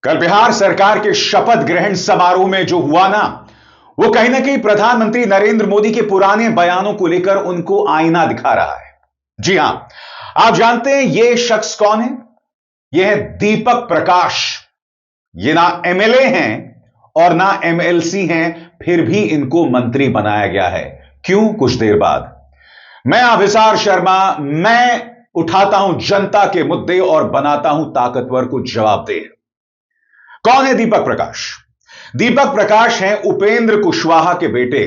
कल बिहार सरकार के शपथ ग्रहण समारोह में जो हुआ ना, वो कहीं ना कहीं प्रधानमंत्री नरेंद्र मोदी के पुराने बयानों को लेकर उनको आईना दिखा रहा है। जी हां, आप जानते हैं ये शख्स कौन है? ये है दीपक प्रकाश। ये ना एमएलए हैं और ना एमएलसी हैं, फिर भी इनको मंत्री बनाया गया है। क्यों? कुछ देर बाद मैं अभिसार शर्मा, मैं उठाता हूं जनता के मुद्दे और बनाता हूं ताकतवर को जवाबदेह। कौन है दीपक प्रकाश? दीपक प्रकाश हैं उपेंद्र कुशवाहा के बेटे।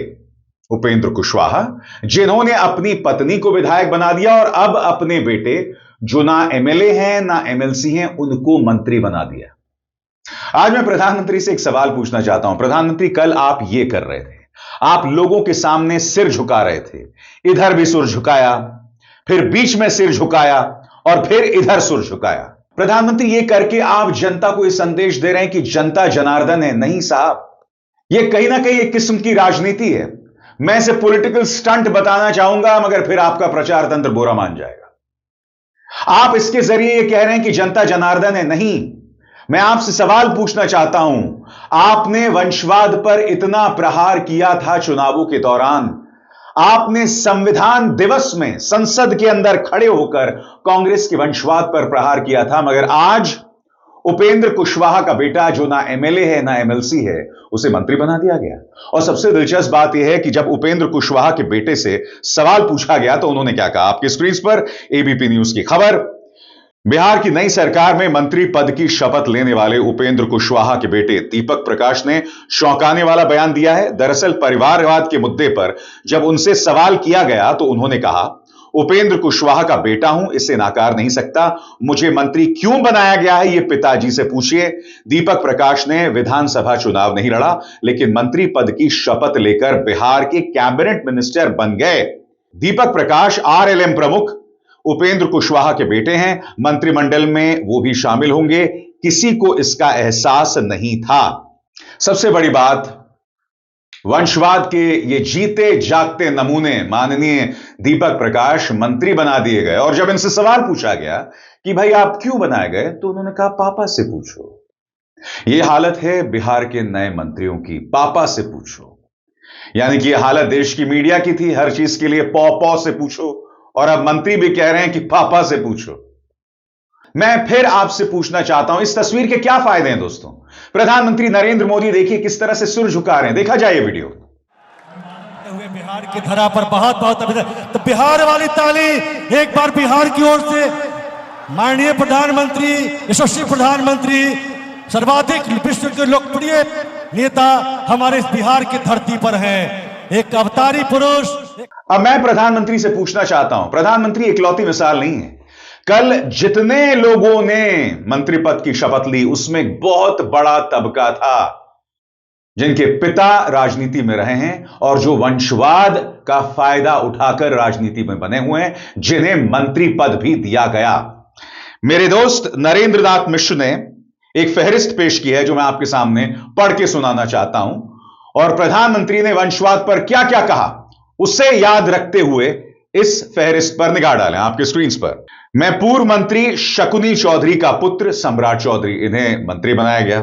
उपेंद्र कुशवाहा, जिन्होंने अपनी पत्नी को विधायक बना दिया और अब अपने बेटे, जो ना एमएलए हैं ना एमएलसी हैं, उनको मंत्री बना दिया। आज मैं प्रधानमंत्री से एक सवाल पूछना चाहता हूं। प्रधानमंत्री, कल आप ये कर रहे थे, आप लोगों के सामने सिर झुका रहे थे। इधर भी सिर झुकाया, फिर बीच में सिर झुकाया और फिर इधर सिर झुकाया। प्रधानमंत्री, ये करके आप जनता को यह संदेश दे रहे हैं कि जनता जनार्दन है। नहीं साहब, यह कहीं ना कहीं एक किस्म की राजनीति है। मैं इसे पॉलिटिकल स्टंट बताना चाहूंगा, मगर फिर आपका प्रचार तंत्र बुरा मान जाएगा। आप इसके जरिए यह कह रहे हैं कि जनता जनार्दन है। नहीं, मैं आपसे सवाल पूछना चाहता हूं। आपने वंशवाद पर इतना प्रहार किया था चुनावों के दौरान। आपने संविधान दिवस में संसद के अंदर खड़े होकर कांग्रेस के वंशवाद पर प्रहार किया था, मगर आज उपेंद्र कुशवाहा का बेटा, जो ना एमएलए है ना एमएलसी है, उसे मंत्री बना दिया गया। और सबसे दिलचस्प बात यह है कि जब उपेंद्र कुशवाहा के बेटे से सवाल पूछा गया तो उन्होंने क्या कहा? आपकी स्क्रीन पर एबीपी न्यूज की खबर। बिहार की नई सरकार में मंत्री पद की शपथ लेने वाले उपेंद्र कुशवाहा के बेटे दीपक प्रकाश ने चौंकाने वाला बयान दिया है। दरअसल परिवारवाद के मुद्दे पर जब उनसे सवाल किया गया तो उन्होंने कहा, उपेंद्र कुशवाहा का बेटा हूं, इसे नाकार नहीं सकता। मुझे मंत्री क्यों बनाया गया है, यह पिताजी से पूछिए। दीपक प्रकाश ने विधानसभा चुनाव नहीं लड़ा, लेकिन मंत्री पद की शपथ लेकर बिहार के कैबिनेट मिनिस्टर बन गए। दीपक प्रकाश आरएलएम प्रमुख उपेंद्र कुशवाहा के बेटे हैं। मंत्रिमंडल में वो भी शामिल होंगे। किसी को इसका एहसास नहीं था। सबसे बड़ी बात, वंशवाद के ये जीते जागते नमूने माननीय दीपक प्रकाश मंत्री बना दिए गए। और जब इनसे सवाल पूछा गया कि भाई आप क्यों बनाए गए, तो उन्होंने कहा पापा से पूछो। यह हालत है बिहार के नए मंत्रियों की, पापा से पूछो। यानी कि यह हालत देश की मीडिया की थी, हर चीज के लिए पौ पौ से पूछो, और अब मंत्री भी कह रहे हैं कि पापा से पूछो। मैं फिर आपसे पूछना चाहता हूं, इस तस्वीर के क्या फायदे हैं दोस्तों? प्रधानमंत्री नरेंद्र मोदी देखिए किस तरह से सिर झुका रहे हैं। देखा जाए ये वीडियो। बिहार की धरा पर बहुत बहुत तो बिहार वाली ताली एक बार बिहार की ओर से। माननीय प्रधानमंत्री, यशस्वी प्रधानमंत्री, सर्वाधिक विश्व के लोकप्रिय नेता हमारे इस बिहार की धरती पर हैं। एक अवतारी पुरुष। अब मैं प्रधानमंत्री से पूछना चाहता हूं, प्रधानमंत्री इकलौती मिसाल नहीं है। कल जितने लोगों ने मंत्री पद की शपथ ली, उसमें बहुत बड़ा तबका था जिनके पिता राजनीति में रहे हैं और जो वंशवाद का फायदा उठाकर राजनीति में बने हुए हैं, जिन्हें मंत्री पद भी दिया गया। मेरे दोस्त नरेंद्र नाथ मिश्र ने एक फहरिस्त पेश की है, जो मैं आपके सामने पढ़ के सुनाना चाहता हूं। और प्रधानमंत्री ने वंशवाद पर क्या क्या कहा, उसे याद रखते हुए इस फहरिस्त पर निगाह डालें आपके स्क्रीन पर। मैं पूर्व मंत्री शकुनी चौधरी का पुत्र सम्राट चौधरी, इन्हें मंत्री बनाया गया।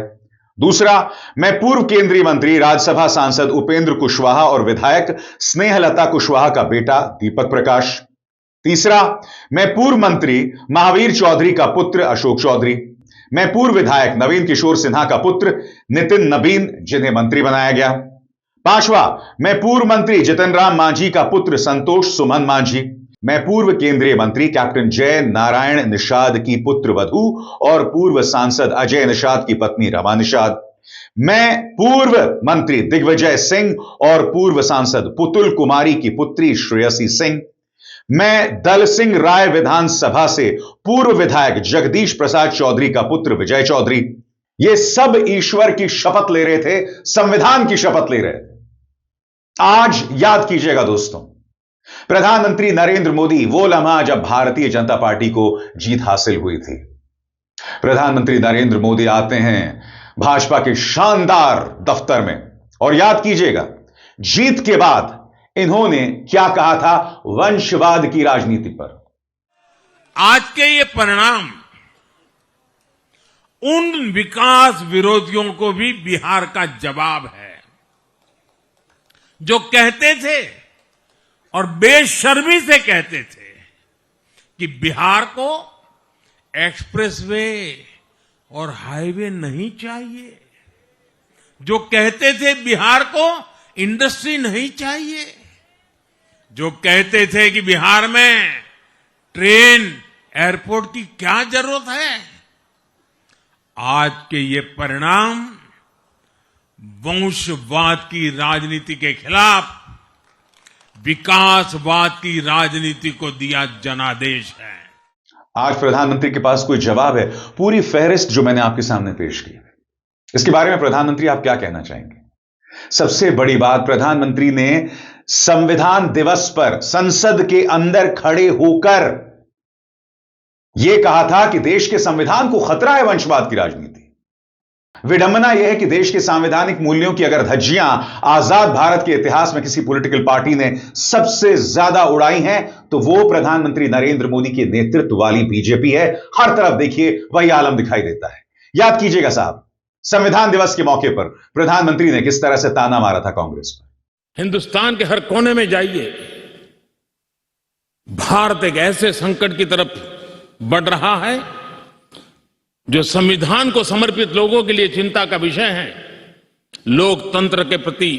दूसरा, मैं पूर्व केंद्रीय मंत्री राज्यसभा सांसद उपेंद्र कुशवाहा और विधायक स्नेहलता कुशवाहा का बेटा दीपक प्रकाश। तीसरा, मैं पूर्व मंत्री महावीर चौधरी का पुत्र अशोक चौधरी। मैं पूर्व विधायक नवीन किशोर सिन्हा का पुत्र नितिन नबीन, जिन्हें मंत्री बनाया गया। पांचवा, मैं पूर्व मंत्री जितन राम मांझी का पुत्र संतोष सुमन मांझी। मैं पूर्व केंद्रीय मंत्री कैप्टन जय नारायण निषाद की पुत्र वधू और पूर्व सांसद अजय निषाद की पत्नी रमा निषाद। मैं पूर्व मंत्री दिग्विजय सिंह और पूर्व सांसद पुतुल कुमारी की पुत्री श्रेयसी सिंह। मैं दल सिंह राय विधानसभा से पूर्व विधायक जगदीश प्रसाद चौधरी का पुत्र विजय चौधरी। ये सब ईश्वर की शपथ ले रहे थे, संविधान की शपथ ले रहे थे। आज याद कीजिएगा दोस्तों, प्रधानमंत्री नरेंद्र मोदी, वो लम्हा जब भारतीय जनता पार्टी को जीत हासिल हुई थी। प्रधानमंत्री नरेंद्र मोदी आते हैं भाजपा के शानदार दफ्तर में, और याद कीजिएगा जीत के बाद इन्होंने क्या कहा था वंशवाद की राजनीति पर। आज के ये परिणाम उन विकास विरोधियों को भी बिहार का जवाब है, जो कहते थे और बेशर्मी से कहते थे कि बिहार को एक्सप्रेसवे और हाईवे नहीं चाहिए, जो कहते थे बिहार को इंडस्ट्री नहीं चाहिए, जो कहते थे कि बिहार में ट्रेन एयरपोर्ट की क्या जरूरत है, आज के ये परिणाम वंशवाद की राजनीति के खिलाफ विकासवाद की राजनीति को दिया जनादेश है। आज प्रधानमंत्री के पास कोई जवाब है? पूरी फहरिस्त जो मैंने आपके सामने पेश की, इसके बारे में प्रधानमंत्री आप क्या कहना चाहेंगे? सबसे बड़ी बात, प्रधानमंत्री ने संविधान दिवस पर संसद के अंदर खड़े होकर यह कहा था कि देश के संविधान को खतरा है वंशवाद की राजनीति। विडंबना यह है कि देश के संवैधानिक मूल्यों की अगर धज्जियां आजाद भारत के इतिहास में किसी पॉलिटिकल पार्टी ने सबसे ज्यादा उड़ाई हैं तो वो प्रधानमंत्री नरेंद्र मोदी के नेतृत्व वाली बीजेपी है। हर तरफ देखिए वही आलम दिखाई देता है। याद कीजिएगा साहब, संविधान दिवस के मौके पर प्रधानमंत्री ने किस तरह से ताना मारा था कांग्रेस पर। हिंदुस्तान के हर कोने में जाइए, भारत एक ऐसे संकट की तरफ बढ़ रहा है जो संविधान को समर्पित लोगों के लिए चिंता का विषय है, लोकतंत्र के प्रति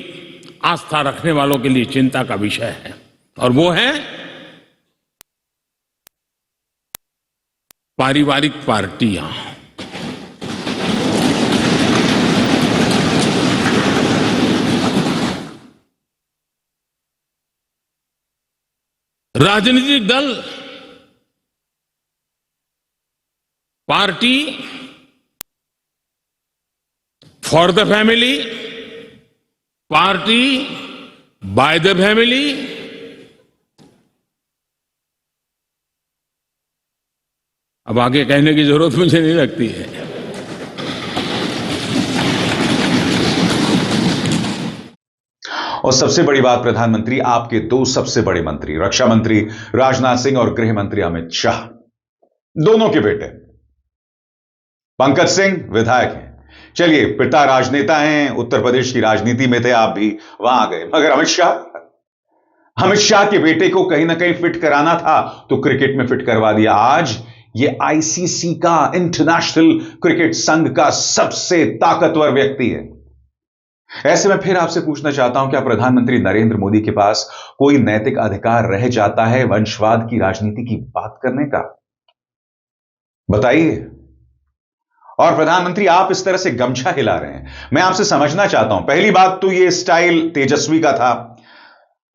आस्था रखने वालों के लिए चिंता का विषय है, और वो है पारिवारिक पार्टियां। राजनीतिक दल, party for the family, party by the family, अब आगे कहने की जरूरत मुझे नहीं लगती है। और सबसे बड़ी बात, प्रधानमंत्री आपके दो सबसे बड़े मंत्री, रक्षा मंत्री राजनाथ सिंह और गृह मंत्री अमित शाह, दोनों के बेटे पंकज सिंह विधायक हैं। चलिए, पिता राजनेता हैं, उत्तर प्रदेश की राजनीति में थे, आप भी वहां आ गए, मगर अमित शाह के बेटे को कहीं ना कहीं फिट कराना था तो क्रिकेट में फिट करवा दिया। आज ये आईसीसी का, इंटरनेशनल क्रिकेट संघ का सबसे ताकतवर व्यक्ति है। ऐसे में फिर आपसे पूछना चाहता हूं, क्या प्रधानमंत्री नरेंद्र मोदी के पास कोई नैतिक अधिकार रह जाता है वंशवाद की राजनीति की बात करने का? बताइए। और प्रधानमंत्री, आप इस तरह से गमछा हिला रहे हैं, मैं आपसे समझना चाहता हूं। पहली बात तो ये स्टाइल तेजस्वी का था,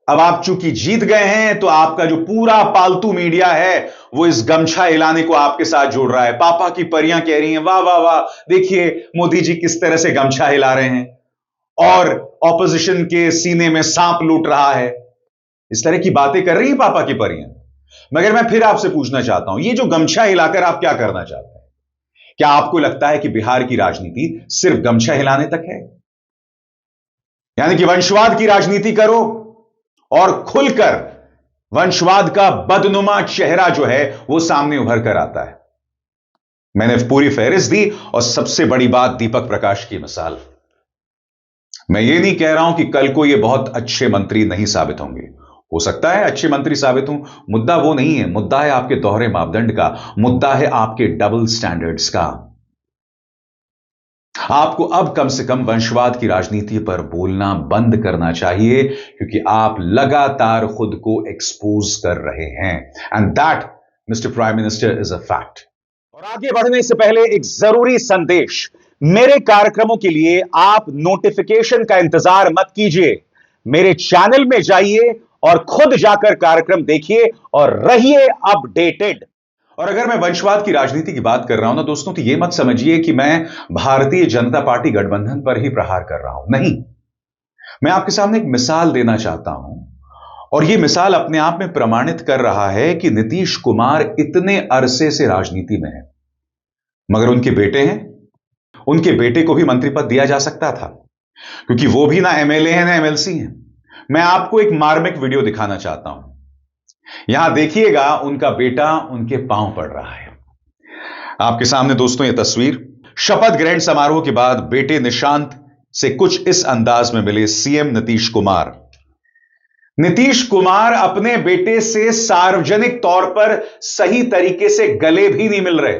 अब आप चूंकि जीत गए हैं तो आपका जो पूरा पालतू मीडिया है वो इस गमछा हिलाने को आपके साथ जोड़ रहा है। पापा की परियां कह रही हैं, वाह वाह वाह, देखिए मोदी जी किस तरह से गमछा हिला रहे हैं, और ऑपोजिशन के सीने में सांप लूट रहा है, इस तरह की बातें कर रही हैं पापा की परियां। मगर मैं फिर आपसे पूछना चाहता हूं, ये जो गमछा हिलाकर आप क्या करना चाहते हैं? क्या आपको लगता है कि बिहार की राजनीति सिर्फ गमछा हिलाने तक है? यानी कि वंशवाद की राजनीति करो और खुलकर वंशवाद का बदनुमा चेहरा जो है वो सामने उभर कर आता है। मैंने पूरी फहरिस्त दी, और सबसे बड़ी बात, दीपक प्रकाश की मिसाल। मैं ये नहीं कह रहा हूं कि कल को ये बहुत अच्छे मंत्री नहीं साबित होंगे, हो सकता है अच्छे मंत्री साबित हों, मुद्दा वो नहीं है। मुद्दा है आपके दोहरे मापदंड का, मुद्दा है आपके डबल स्टैंडर्ड्स का। आपको अब कम से कम वंशवाद की राजनीति पर बोलना बंद करना चाहिए, क्योंकि आप लगातार खुद को एक्सपोज कर रहे हैं, and that mister prime minister is a fact. और आगे बढ़ने से पहले एक जरूरी संदेश, मेरे कार्यक्रमों के लिए आप नोटिफिकेशन का इंतजार मत कीजिए, मेरे चैनल में जाइए और खुद जाकर कार्यक्रम देखिए और रहिए अपडेटेड। और अगर मैं वंशवाद की राजनीति की बात कर रहा हूं ना दोस्तों, तो यह मत समझिए कि मैं भारतीय जनता पार्टी गठबंधन पर ही प्रहार कर रहा हूं, नहीं। मैं आपके सामने एक मिसाल देना चाहता हूं, और यह मिसाल अपने आप में प्रमाणित कर रहा है कि नीतीश कुमार इतने अरसे से राजनीति में है, मगर उनके बेटे हैं, उनके बेटे को भी मंत्री पद दिया जा सकता था, क्योंकि वो भी ना एमएलए हैं ना एमएलसी हैं। मैं आपको एक मार्मिक वीडियो दिखाना चाहता हूं, यहां देखिएगा, उनका बेटा उनके पांव पड़ रहा है। आपके सामने दोस्तों ये तस्वीर, शपथ ग्रहण समारोह के बाद बेटे निशांत से कुछ इस अंदाज में मिले सीएम नीतीश कुमार। नीतीश कुमार अपने बेटे से सार्वजनिक तौर पर सही तरीके से गले भी नहीं मिल रहे।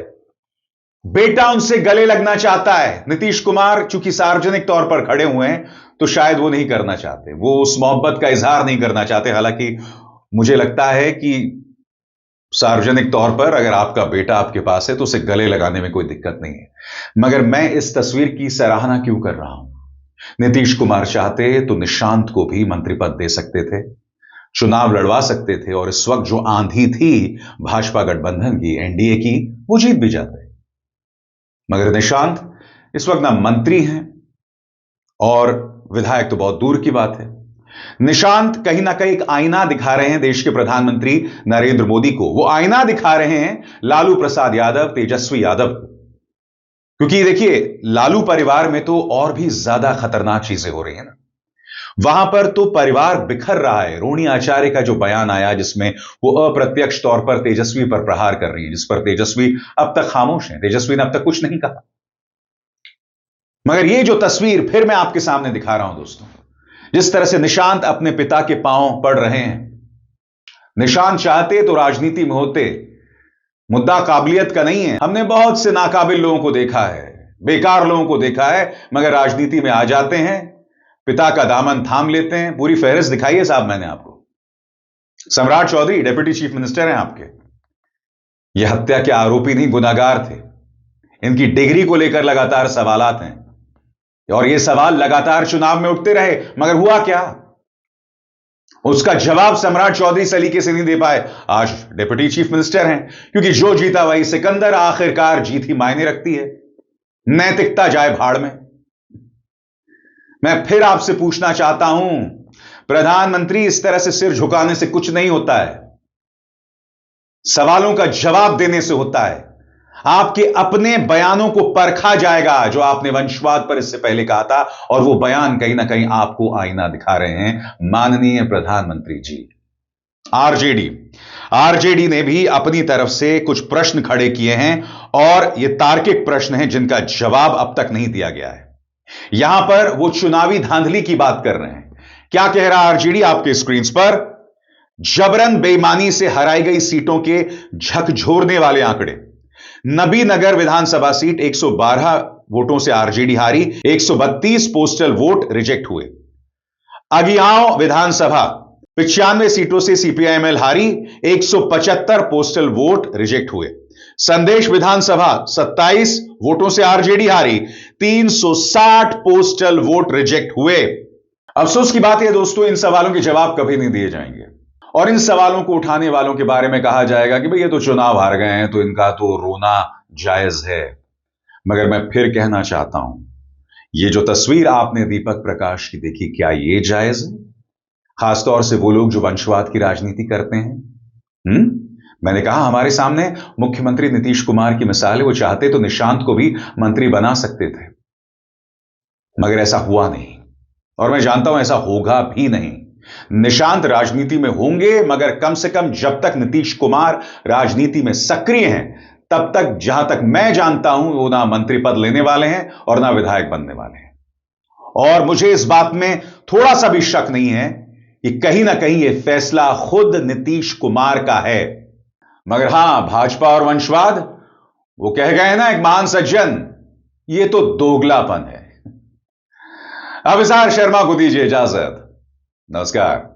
बेटा उनसे गले लगना चाहता है। नीतीश कुमार चूंकि सार्वजनिक तौर पर खड़े हुए हैं तो शायद वो नहीं करना चाहते, वो उस मोहब्बत का इजहार नहीं करना चाहते। हालांकि मुझे लगता है कि सार्वजनिक तौर पर अगर आपका बेटा आपके पास है तो उसे गले लगाने में कोई दिक्कत नहीं है। मगर मैं इस तस्वीर की सराहना क्यों कर रहा हूं? नीतीश कुमार चाहते तो निशांत को भी मंत्री पद दे सकते थे, चुनाव लड़वा सकते थे और इस वक्त जो आंधी थी भाजपा गठबंधन की, एनडीए की, वो जीत भी जाते। मगर निशांत इस वक्त ना मंत्री हैं और विधायक तो बहुत दूर की बात है। निशांत कहीं ना कहीं एक आईना दिखा रहे हैं देश के प्रधानमंत्री नरेंद्र मोदी को। वो आईना दिखा रहे हैं लालू प्रसाद यादव, तेजस्वी यादव को। क्योंकि देखिए, लालू परिवार में तो और भी ज्यादा खतरनाक चीजें हो रही हैं ना। वहां पर तो परिवार बिखर रहा है। रोहिणी आचार्य का जो बयान आया जिसमें वो अप्रत्यक्ष तौर पर तेजस्वी पर प्रहार कर रही है, जिस पर तेजस्वी अब तक खामोश है, तेजस्वी ने अब तक कुछ नहीं कहा। मगर ये जो तस्वीर फिर मैं आपके सामने दिखा रहा हूं दोस्तों, जिस तरह से निशांत अपने पिता के पांव पड़ रहे हैं। निशांत चाहते तो राजनीति में होते, मुद्दा काबिलियत का नहीं है। हमने बहुत से नाकाबिल लोगों को देखा है, बेकार लोगों को देखा है, मगर राजनीति में आ जाते हैं, पिता का दामन थाम लेते हैं। पूरी फहरिस्त दिखाई है साहब मैंने आपको। सम्राट चौधरी डिप्टी चीफ मिनिस्टर हैं आपके, यह हत्या के आरोपी नहीं, गुनाहगार थे। इनकी डिग्री को लेकर लगातार सवालात हैं और ये सवाल लगातार चुनाव में उठते रहे, मगर हुआ क्या? उसका जवाब सम्राट चौधरी सलीके से नहीं दे पाए। आज डिप्टी चीफ मिनिस्टर हैं, क्योंकि जो जीता वही सिकंदर। आखिरकार जीत ही मायने रखती है, नैतिकता जाए भाड़ में। मैं फिर आपसे पूछना चाहता हूं, प्रधानमंत्री इस तरह से सिर झुकाने से कुछ नहीं होता है, सवालों का जवाब देने से होता है। आपके अपने बयानों को परखा जाएगा, जो आपने वंशवाद पर इससे पहले कहा था, और वो बयान कहीं ना कहीं आपको आईना दिखा रहे हैं माननीय प्रधानमंत्री जी। आरजेडी ने भी अपनी तरफ से कुछ प्रश्न खड़े किए हैं और ये तार्किक प्रश्न हैं जिनका जवाब अब तक नहीं दिया गया है। यहां पर वो चुनावी धांधली की बात कर रहे हैं। क्या कह रहा आरजेडी आपके स्क्रीन पर? जबरन बेईमानी से हराई गई सीटों के झकझोरने वाले आंकड़े। नबीनगर विधानसभा सीट 112 वोटों से आरजेडी हारी, 132 पोस्टल वोट रिजेक्ट हुए। अगियाओं विधानसभा 95 सीटों से सीपीआईएमएल हारी, 175 पोस्टल वोट रिजेक्ट हुए। संदेश विधानसभा 27 वोटों से आरजेडी हारी, 360 पोस्टल वोट रिजेक्ट हुए। अफसोस की बात है दोस्तों, इन सवालों के जवाब कभी नहीं दिए जाएंगे और इन सवालों को उठाने वालों के बारे में कहा जाएगा कि भाई ये तो चुनाव हार गए हैं तो इनका तो रोना जायज है। मगर मैं फिर कहना चाहता हूं, ये जो तस्वीर आपने दीपक प्रकाश की देखी, क्या ये जायज है? खासतौर से वो लोग जो वंशवाद की राजनीति करते हैं। मैंने कहा हमारे सामने मुख्यमंत्री नीतीश कुमार की मिसाल है। वो चाहते तो निशांत को भी मंत्री बना सकते थे, मगर ऐसा हुआ नहीं और मैं जानता हूं ऐसा होगा भी नहीं। निशांत राजनीति में होंगे, मगर कम से कम जब तक नीतीश कुमार राजनीति में सक्रिय हैं तब तक, जहां तक मैं जानता हूं, वो ना मंत्री पद लेने वाले हैं और ना विधायक बनने वाले हैं। और मुझे इस बात में थोड़ा सा भी शक नहीं है कि कहीं ना कहीं यह फैसला खुद नीतीश कुमार का है। मगर हां, भाजपा और वंशवाद, वो कह गए ना एक महान सज्जन, ये तो दोगलापन है। अभिसार शर्मा को दीजिए इजाजत। नमस्कार।